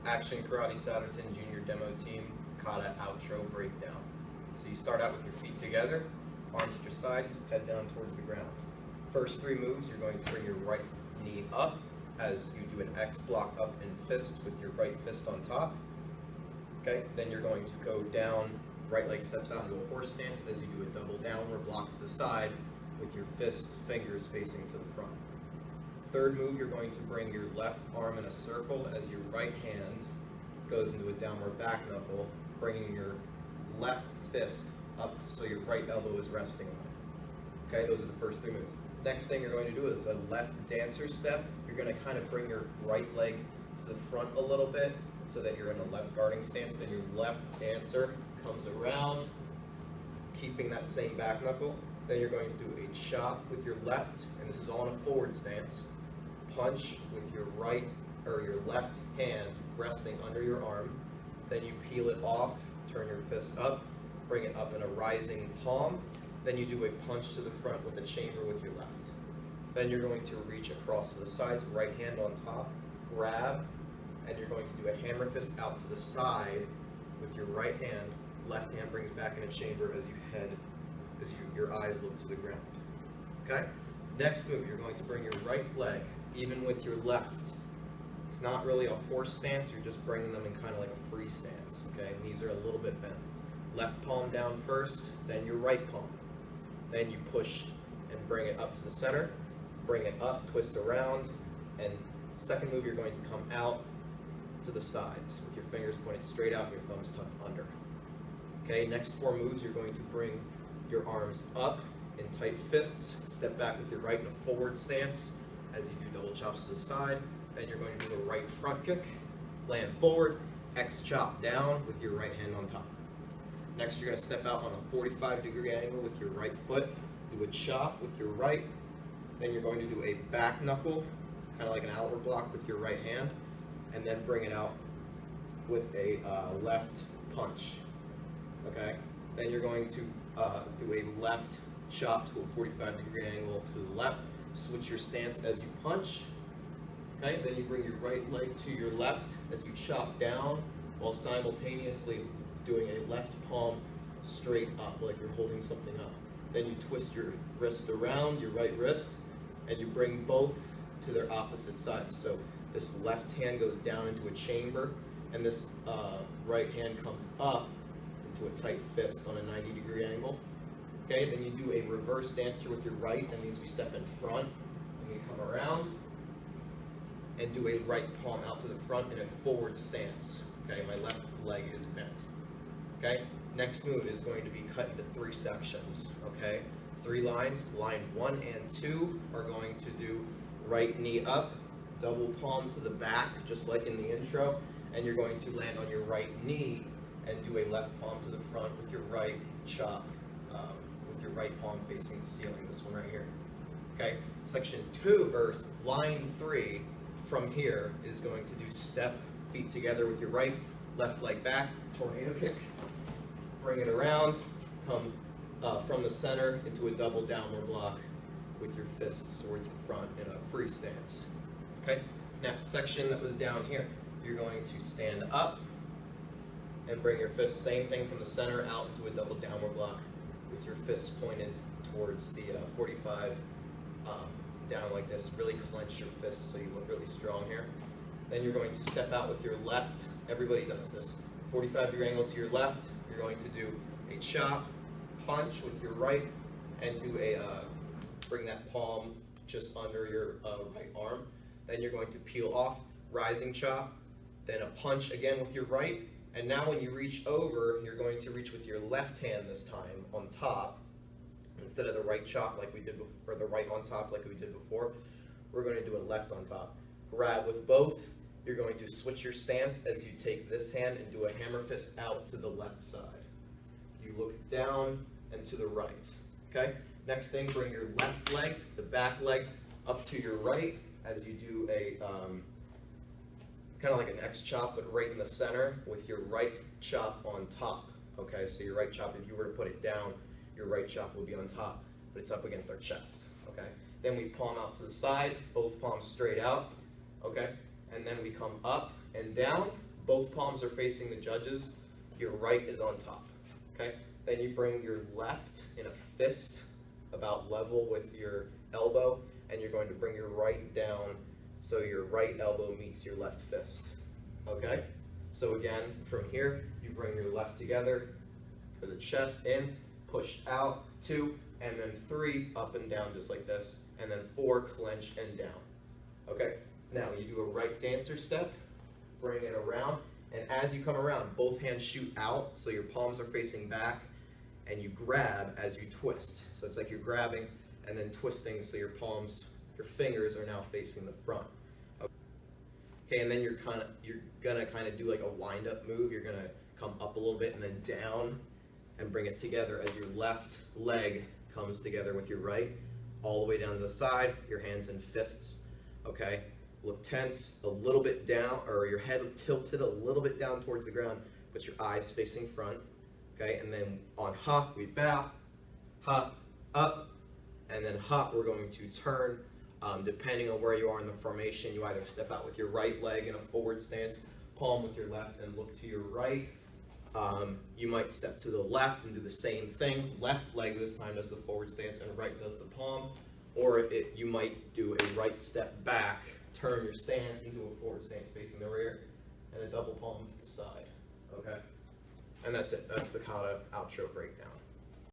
Action Karate Satterton Junior Demo Team Kata Outro Breakdown. So you start out with your feet together, arms at your sides, head down towards the ground. First three moves, you're going to bring your right knee up as you do an X block up in fists with your right fist on top. Okay, then you're going to go down, right leg steps out into a horse stance as you do a double downward block to the side with your fingers facing to the front. Third move, you're going to bring your left arm in a circle as your right hand goes into a downward back knuckle, bringing your left fist up so your right elbow is resting on it. Okay, those are the first three moves. Next thing you're going to do is a left dancer step. You're going to kind of bring your right leg to the front a little bit so that you're in a left guarding stance. Then your left dancer comes around, keeping that same back knuckle. Then you're going to do a chop with your left, and this is all in a forward stance. Punch with your right or your left hand resting under your arm. Then you peel it off, turn your fist up, bring it up in a rising palm. Then you do a punch to the front with a chamber with your left. Then you're going to reach across to the sides, right hand on top, grab, and you're going to do a hammer fist out to the side with your right hand. Left hand brings back in a chamber as your eyes look to the ground. Okay? Next move, you're going to bring your right leg even with your left. It's not really a horse stance, you're just bringing them in kind of like a free stance. Okay? Knees are a little bit bent. Left palm down first, then your right palm. Then you push and bring it up to the center, bring it up, twist around, and second move, you're going to come out to the sides with your fingers pointed straight out and your thumbs tucked under. Okay, next four moves, you're going to bring your arms up in tight fists, step back with your right in a forward stance as you do double chops to the side. Then you're going to do a right front kick, land forward, X chop down with your right hand on top. Next, you're going to step out on a 45-degree angle with your right foot, do a chop with your right, then you're going to do a back knuckle, kind of like an outward block with your right hand, and then bring it out with a left punch. Okay? Then you're going to do a left chop to a 45-degree angle to the left, switch your stance as you punch. Okay? Then you bring your right leg to your left as you chop down while simultaneously doing a left palm straight up like you're holding something up. Then you twist your wrist around, your right wrist, and you bring both to their opposite sides. So this left hand goes down into a chamber, and this right hand comes up into a tight fist on a 90-degree angle. Okay, then you do a reverse dancer with your right. That means we step in front, and we come around, and do a right palm out to the front in a forward stance. Okay, my left leg is bent. Okay, next move is going to be cut into three sections. Okay, three lines. Line 1 and 2 are going to do right knee up, double palm to the back, just like in the intro, and you're going to land on your right knee and do a left palm to the front with your right chop, with your right palm facing the ceiling, this one right here. Okay, section 2, or line 3 from here is going to do step, feet together with your right, left leg back, tornado kick, bring it around, come from the center into a double downward block with your fists towards the front in a free stance. Okay, next section that was down here, you're going to stand up and bring your fists, same thing from the center out into a double downward block with your fists pointed towards the 45 down like this. Really clench your fists so you look really strong here. Then you're going to step out with your left. Everybody does this. 45-degree angle to your left. You're going to do a chop, punch with your right, and do a bring that palm just under your right arm. Then you're going to peel off, rising chop, then a punch again with your right, and now when you reach over, you're going to reach with your left hand this time on top, instead of the right chop like we did before, or the right on top like we did before. We're going to do a left on top. Grab with both. You're going to switch your stance as you take this hand and do a hammer fist out to the left side. You look down and to the right. Okay? Next thing, bring your left leg, the back leg, up to your right as you do a kind of like an X chop, but right in the center with your right chop on top. Okay, so your right chop, if you were to put it down, your right chop will be on top, but it's up against our chest. Okay, then we palm out to the side, both palms straight out. Okay, and then we come up and down, both palms are facing the judges, your right is on top, okay? Then you bring your left in a fist about level with your elbow, and you're going to bring your right down so your right elbow meets your left fist, okay? So again, from here, you bring your left together for the chest in, push out, 2, and then 3, up and down just like this, and then 4, clench and down, okay? Now you do a right dancer step, bring it around, and as you come around, both hands shoot out, so your palms are facing back, and you grab as you twist. So it's like you're grabbing and then twisting, so your palms, your fingers are now facing the front. Okay, and then you're gonna kind of do like a wind-up move. You're gonna come up a little bit and then down, and bring it together as your left leg comes together with your right, all the way down to the side. Your hands in fists. Okay. Look tense, a little bit down, or your head tilted a little bit down towards the ground, but your eyes facing front, okay? And then on ha, we bow, ha, up, and then ha, we're going to turn. Depending on where you are in the formation, you either step out with your right leg in a forward stance, palm with your left, and look to your right. You might step to the left and do the same thing. Left leg this time does the forward stance, and right does the palm. Or you might do a right step back, turn your stance into a forward stance facing the rear, and a double palm to the side, okay? And that's it. That's the kata outro breakdown.